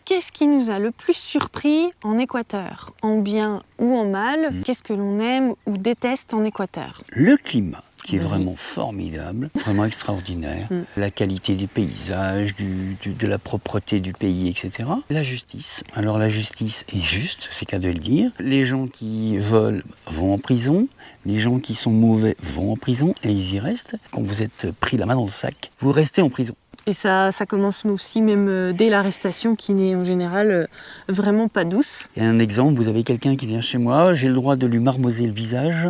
Qu'est-ce qui nous a le plus surpris en Équateur, en bien ou en mal? Qu'est-ce que l'on aime ou déteste en Équateur? Le climat, qui est Oui. vraiment formidable, vraiment extraordinaire. La qualité des paysages, de la propreté du pays, etc. La justice. Alors la justice est juste, c'est qu'à de le dire. Les gens qui volent vont en prison. Les gens qui sont mauvais vont en prison et ils y restent. Quand vous êtes pris la main dans le sac, vous restez en prison. Et ça commence aussi même dès l'arrestation qui n'est en général vraiment pas douce. Et un exemple, vous avez quelqu'un qui vient chez moi, j'ai le droit de lui marmoser le visage.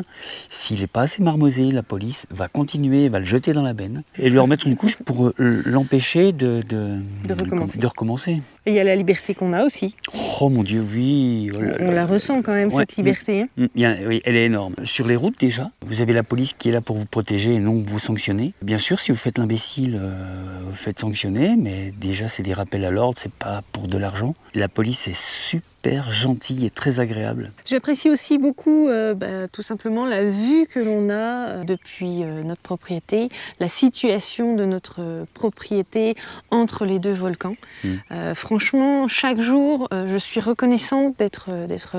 S'il n'est pas assez marmosé, la police va continuer, va le jeter dans la benne et lui remettre une couche pour l'empêcher de recommencer. Et il y a la liberté qu'on a aussi. Oh mon Dieu, oui. Oh là On la ressent quand même, ouais, cette liberté. Hein. Oui, elle est énorme. Sur les routes déjà, vous avez la police qui est là pour vous protéger et non vous sanctionner. Bien sûr, si vous faites l'imbécile, vous faites sanctionner, mais déjà c'est des rappels à l'ordre, c'est pas pour de l'argent. La police est super gentille et très agréable. J'apprécie aussi beaucoup tout simplement la vue que l'on a depuis notre propriété, la situation de notre propriété entre les deux volcans. Franchement, chaque jour, je suis reconnaissante d'être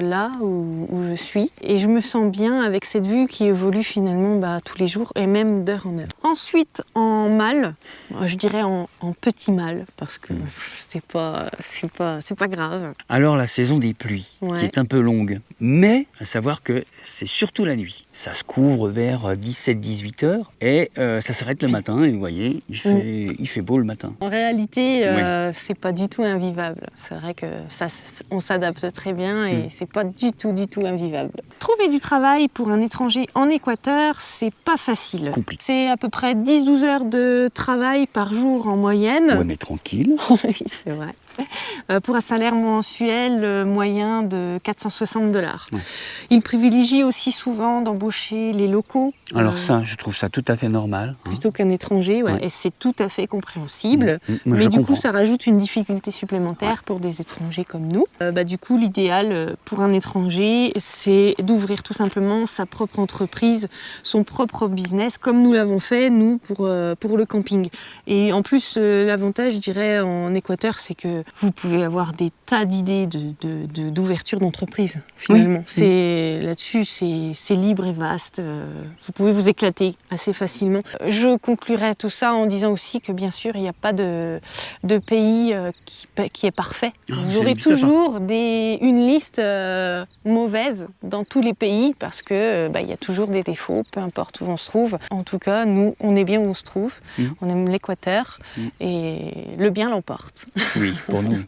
là où je suis et je me sens bien avec cette vue qui évolue finalement tous les jours et même d'heure en heure. Ensuite, en mal, je dirais en petit mal parce que c'est pas grave. Alors la saison des pluies, qui est un peu longue, mais à savoir que c'est surtout la nuit. Ça se couvre vers 17-18 heures et ça s'arrête le matin et vous voyez, il fait beau le matin. En réalité, c'est pas du tout invivable. C'est vrai que on s'adapte très bien et c'est pas du tout invivable. Trouver du travail pour un étranger en Équateur, c'est pas facile. Compliqué. C'est à peu près 10-12 heures de travail par jour en moyenne. Ouais, mais tranquille. Oui, c'est vrai. Pour un salaire mensuel moyen de 460 $. Ouais. Il privilégie aussi souvent d'embaucher les locaux. Alors ça, je trouve ça tout à fait normal. Plutôt qu'un étranger, et c'est tout à fait compréhensible. Mais du coup, ça rajoute une difficulté supplémentaire pour des étrangers comme nous. Du coup, l'idéal pour un étranger, c'est d'ouvrir tout simplement sa propre entreprise, son propre business, comme nous l'avons fait, nous, pour le camping. Et en plus, l'avantage, je dirais, en Équateur, c'est que vous pouvez avoir des tas d'idées d'ouverture d'entreprise, finalement. Là-dessus, c'est libre et vaste. Vous pouvez vous éclater assez facilement. Je conclurai tout ça en disant aussi que, bien sûr, il n'y a pas de pays qui est parfait. Vous aurez toujours une liste mauvaise dans tous les pays parce que il y a toujours des défauts, peu importe où on se trouve. En tout cas, nous, on est bien où on se trouve. On aime l'Équateur et le bien l'emporte. Oui, pour nous.